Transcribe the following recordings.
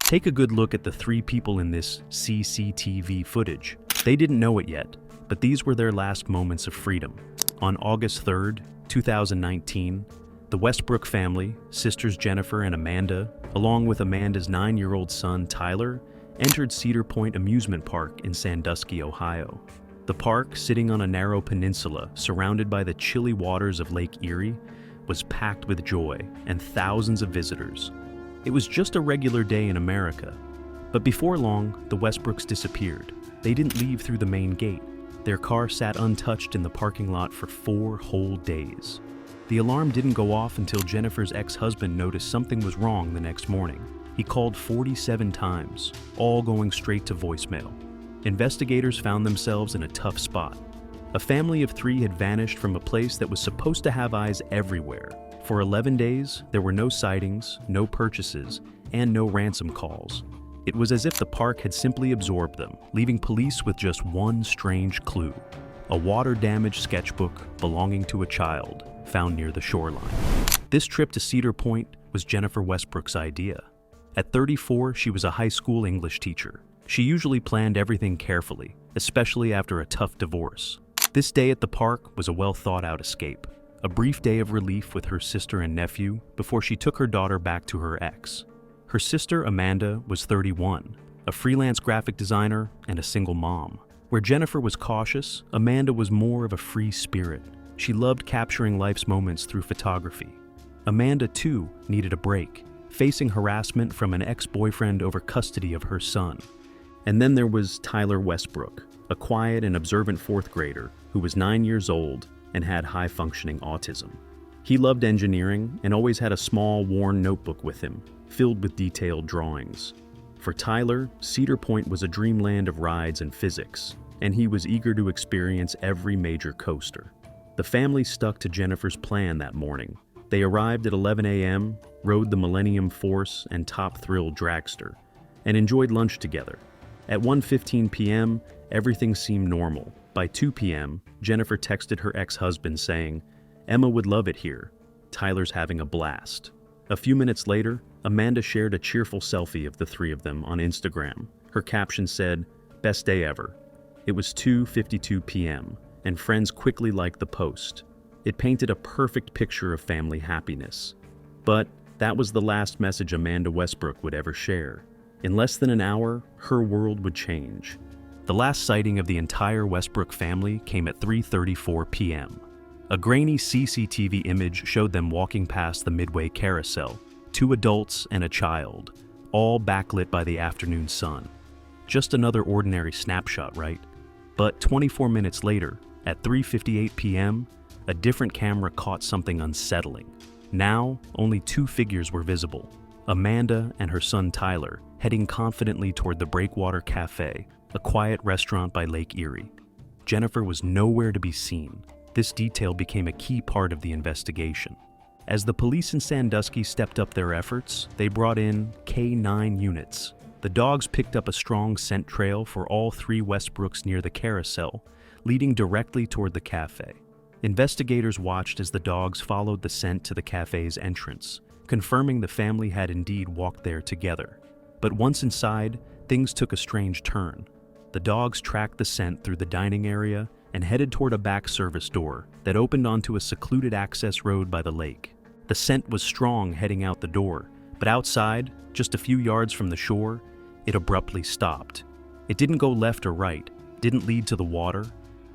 Take a good look at the three people in this CCTV footage. They didn't know it yet, but these were their last moments of freedom. On August 3rd, 2019, the Westbrook family, sisters Jennifer and Amanda, along with Amanda's 9-year-old son Tyler, entered Cedar Point Amusement Park in Sandusky, Ohio. The park, sitting on a narrow peninsula surrounded by the chilly waters of Lake Erie, was packed with joy and thousands of visitors. It was just a regular day in America. But before long, the Westbrooks disappeared. They didn't leave through the main gate. Their car sat untouched in the parking lot for 4 whole days. The alarm didn't go off until Jennifer's ex-husband noticed something was wrong the next morning. He called 47 times, all going straight to voicemail. Investigators found themselves in a tough spot. A family of 3 had vanished from a place that was supposed to have eyes everywhere. For 11 days, there were no sightings, no purchases, and no ransom calls. It was as if the park had simply absorbed them, leaving police with just one strange clue: a water-damaged sketchbook belonging to a child found near the shoreline. This trip to Cedar Point was Jennifer Westbrook's idea. At 34, she was a high school English teacher. She usually planned everything carefully, especially after a tough divorce. This day at the park was a well-thought-out escape, a brief day of relief with her sister and nephew before she took her daughter back to her ex. Her sister, Amanda, was 31, a freelance graphic designer and a single mom. Where Jennifer was cautious, Amanda was more of a free spirit. She loved capturing life's moments through photography. Amanda, too, needed a break, facing harassment from an ex-boyfriend over custody of her son. And then there was Tyler Westbrook, a quiet and observant 4th grader who was 9 years old and had high-functioning autism. He loved engineering and always had a small, worn notebook with him, filled with detailed drawings. For Tyler, Cedar Point was a dreamland of rides and physics, and he was eager to experience every major coaster. The family stuck to Jennifer's plan that morning. They arrived at 11 a.m., rode the Millennium Force and Top Thrill dragster, and enjoyed lunch together. At 1:15 p.m., everything seemed normal. By 2 p.m., Jennifer texted her ex-husband saying, "Emma would love it here. Tyler's having a blast." A few minutes later, Amanda shared a cheerful selfie of the 3 of them on Instagram. Her caption said, "Best day ever." It was 2:52 p.m., and friends quickly liked the post. It painted a perfect picture of family happiness. But that was the last message Amanda Westbrook would ever share. In less than an hour, her world would change. The last sighting of the entire Westbrook family came at 3:34 p.m. A grainy CCTV image showed them walking past the Midway Carousel, 2 adults and a child, all backlit by the afternoon sun. Just another ordinary snapshot, right? But 24 minutes later, at 3:58 p.m., a different camera caught something unsettling. Now, only 2 figures were visible: Amanda and her son Tyler, heading confidently toward the Breakwater Cafe, a quiet restaurant by Lake Erie. Jennifer was nowhere to be seen. This detail became a key part of the investigation. As the police in Sandusky stepped up their efforts, they brought in K9 units. The dogs picked up a strong scent trail for all 3 Westbrooks near the carousel, leading directly toward the cafe. Investigators watched as the dogs followed the scent to the cafe's entrance, confirming the family had indeed walked there together. But once inside, things took a strange turn. The dogs tracked the scent through the dining area and headed toward a back service door that opened onto a secluded access road by the lake. The scent was strong heading out the door, but outside, just a few yards from the shore, it abruptly stopped. It didn't go left or right, didn't lead to the water.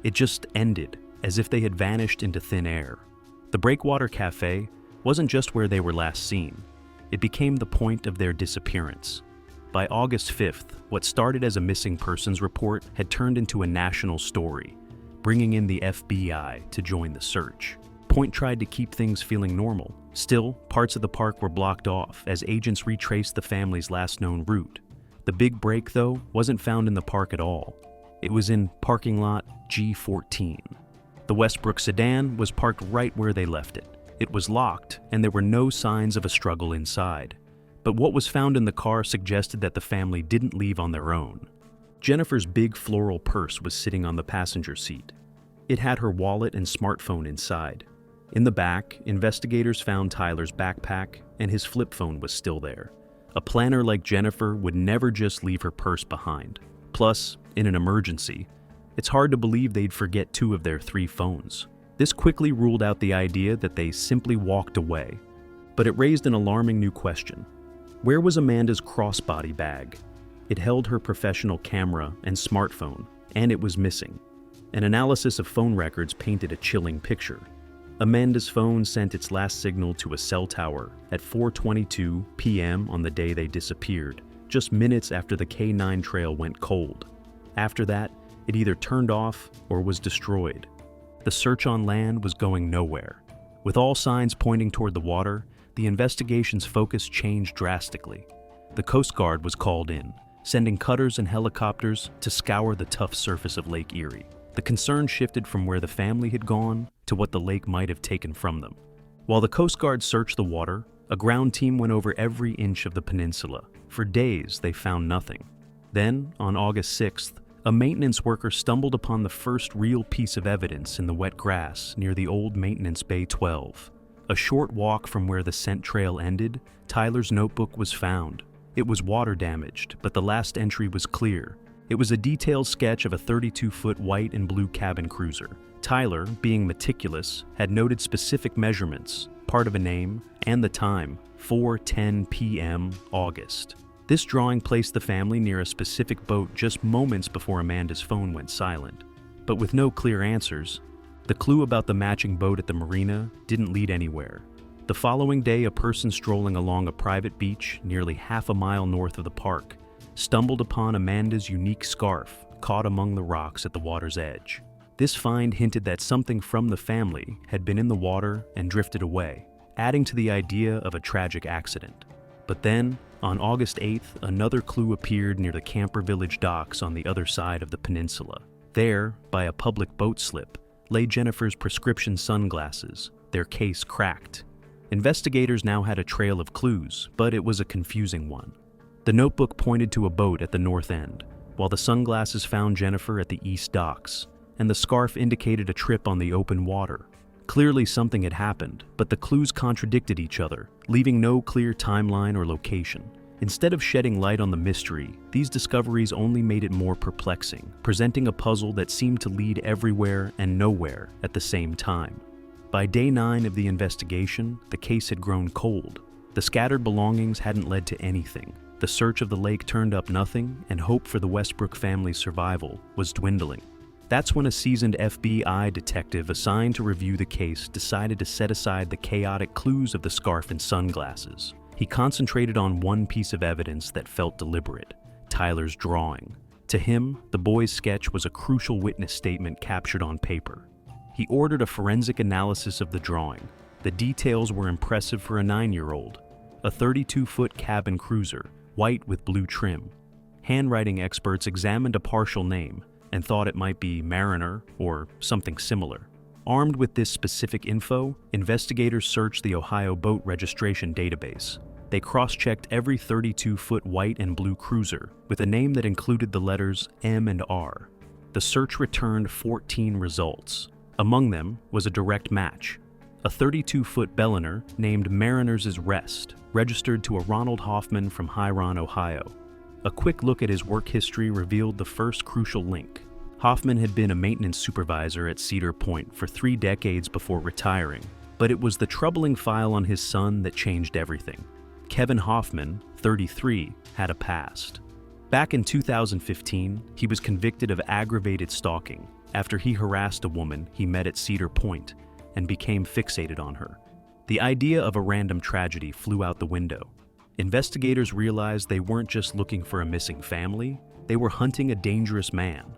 It just ended, as if they had vanished into thin air. The Breakwater Cafe wasn't just where they were last seen. It became the point of their disappearance. By August 5th, what started as a missing persons report had turned into a national story, bringing in the FBI to join the search. Point tried to keep things feeling normal. Still, parts of the park were blocked off as agents retraced the family's last known route. The big break, though, wasn't found in the park at all. It was in parking lot G14. The Westbrook sedan was parked right where they left it. It was locked, and there were no signs of a struggle inside. But what was found in the car suggested that the family didn't leave on their own. Jennifer's big floral purse was sitting on the passenger seat. It had her wallet and smartphone inside. In the back, investigators found Tyler's backpack, and his flip phone was still there. A planner like Jennifer would never just leave her purse behind. Plus, in an emergency, it's hard to believe they'd forget 2 of their 3 phones. This quickly ruled out the idea that they simply walked away. But it raised an alarming new question. Where was Amanda's crossbody bag? It held her professional camera and smartphone, and it was missing. An analysis of phone records painted a chilling picture. Amanda's phone sent its last signal to a cell tower at 4:22 p.m. on the day they disappeared, just minutes after the K9 trail went cold. After that, it either turned off or was destroyed. The search on land was going nowhere. With all signs pointing toward the water, the investigation's focus changed drastically. The Coast Guard was called in, sending cutters and helicopters to scour the tough surface of Lake Erie. The concern shifted from where the family had gone to what the lake might have taken from them. While the Coast Guard searched the water, a ground team went over every inch of the peninsula. For days, they found nothing. Then, on August 6th, a maintenance worker stumbled upon the first real piece of evidence in the wet grass near the old Maintenance Bay 12. A short walk from where the scent trail ended, Tyler's notebook was found. It was water damaged, but the last entry was clear. It was a detailed sketch of a 32-foot white and blue cabin cruiser. Tyler, being meticulous, had noted specific measurements, part of a name, and the time, 4:10 p.m. August. This drawing placed the family near a specific boat just moments before Amanda's phone went silent. But with no clear answers, the clue about the matching boat at the marina didn't lead anywhere. The following day, a person strolling along a private beach nearly half a mile north of the park stumbled upon Amanda's unique scarf caught among the rocks at the water's edge. This find hinted that something from the family had been in the water and drifted away, adding to the idea of a tragic accident. But then, on August 8th, another clue appeared near the Camper Village docks on the other side of the peninsula. There, by a public boat slip, lay Jennifer's prescription sunglasses, their case cracked. Investigators now had a trail of clues, but it was a confusing one. The notebook pointed to a boat at the north end, while the sunglasses found Jennifer at the east docks, and the scarf indicated a trip on the open water. Clearly something had happened, but the clues contradicted each other, leaving no clear timeline or location. Instead of shedding light on the mystery, these discoveries only made it more perplexing, presenting a puzzle that seemed to lead everywhere and nowhere at the same time. By day 9 of the investigation, the case had grown cold. The scattered belongings hadn't led to anything. The search of the lake turned up nothing, and hope for the Westbrook family's survival was dwindling. That's when a seasoned FBI detective assigned to review the case decided to set aside the chaotic clues of the scarf and sunglasses. He concentrated on one piece of evidence that felt deliberate: Tyler's drawing. To him, the boy's sketch was a crucial witness statement captured on paper. He ordered a forensic analysis of the drawing. The details were impressive for a 9-year-old. A 32-foot cabin cruiser, white with blue trim. Handwriting experts examined a partial name and thought it might be Mariner or something similar. Armed with this specific info, investigators searched the Ohio boat registration database. They cross-checked every 32-foot white and blue cruiser with a name that included the letters M and R. The search returned 14 results. Among them was a direct match. A 32-foot Belliner named Mariner's Rest, registered to a Ronald Hoffman from Huron, Ohio. A quick look at his work history revealed the first crucial link. Hoffman had been a maintenance supervisor at Cedar Point for 3 decades before retiring, but it was the troubling file on his son that changed everything. Kevin Hoffman, 33, had a past. Back in 2015, he was convicted of aggravated stalking after he harassed a woman he met at Cedar Point and became fixated on her. The idea of a random tragedy flew out the window. Investigators realized they weren't just looking for a missing family, they were hunting a dangerous man.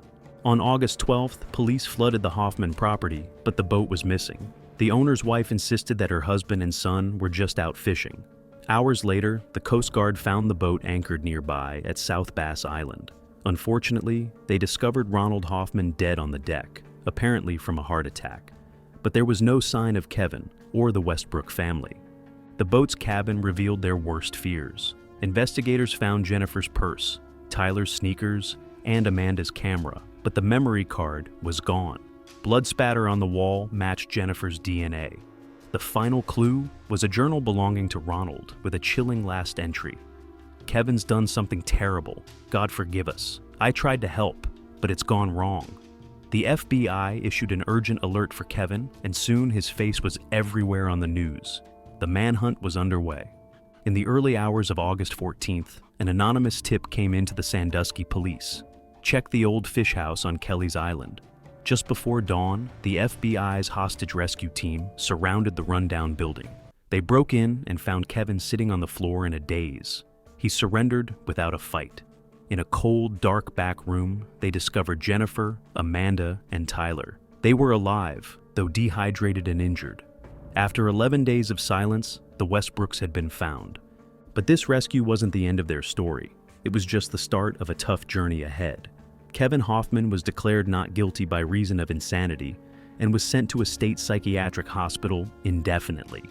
On August 12th, police flooded the Hoffman property, but the boat was missing. The owner's wife insisted that her husband and son were just out fishing. Hours later, the Coast Guard found the boat anchored nearby at South Bass Island. Unfortunately, they discovered Ronald Hoffman dead on the deck, apparently from a heart attack. But there was no sign of Kevin or the Westbrook family. The boat's cabin revealed their worst fears. Investigators found Jennifer's purse, Tyler's sneakers, and Amanda's camera, but the memory card was gone. Blood spatter on the wall matched Jennifer's DNA. The final clue was a journal belonging to Ronald with a chilling last entry. Kevin's done something terrible. God forgive us. I tried to help, but it's gone wrong. The FBI issued an urgent alert for Kevin, and soon his face was everywhere on the news. The manhunt was underway. In the early hours of August 14th, an anonymous tip came into the Sandusky police. Check the old fish house on Kelly's Island. Just before dawn, the FBI's hostage rescue team surrounded the rundown building. They broke in and found Kevin sitting on the floor in a daze. He surrendered without a fight. In a cold, dark back room, they discovered Jennifer, Amanda, and Tyler. They were alive, though dehydrated and injured. After 11 days of silence, the Westbrooks had been found. But this rescue wasn't the end of their story. It was just the start of a tough journey ahead. Kevin Hoffman was declared not guilty by reason of insanity and was sent to a state psychiatric hospital indefinitely.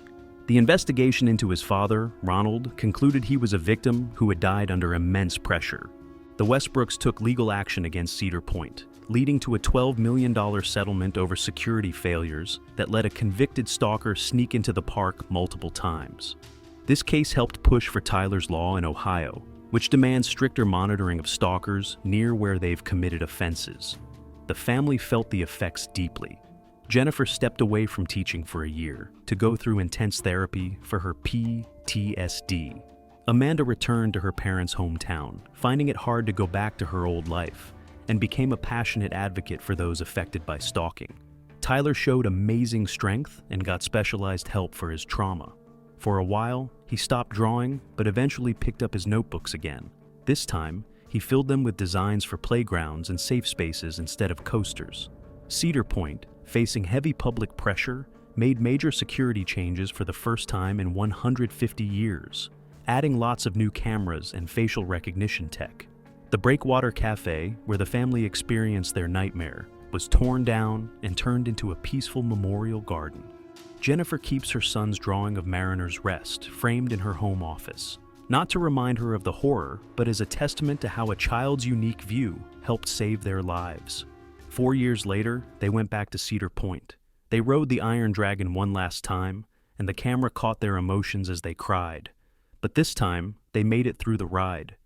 The investigation into his father, Ronald, concluded he was a victim who had died under immense pressure. The Westbrooks took legal action against Cedar Point, leading to a $12 million settlement over security failures that let a convicted stalker sneak into the park multiple times. This case helped push for Tyler's Law in Ohio, which demands stricter monitoring of stalkers near where they've committed offenses. The family felt the effects deeply. Jennifer stepped away from teaching for a year to go through intense therapy for her PTSD. Amanda returned to her parents' hometown, finding it hard to go back to her old life, and became a passionate advocate for those affected by stalking. Tyler showed amazing strength and got specialized help for his trauma. For a while, he stopped drawing, but eventually picked up his notebooks again. This time, he filled them with designs for playgrounds and safe spaces instead of coasters. Cedar Point, facing heavy public pressure, made major security changes for the first time in 150 years, adding lots of new cameras and facial recognition tech. The Breakwater Cafe, where the family experienced their nightmare, was torn down and turned into a peaceful memorial garden. Jennifer keeps her son's drawing of Mariner's Rest framed in her home office, not to remind her of the horror, but as a testament to how a child's unique view helped save their lives. 4 years later, they went back to Cedar Point. They rode the Iron Dragon one last time, and the camera caught their emotions as they cried. But this time, they made it through the ride,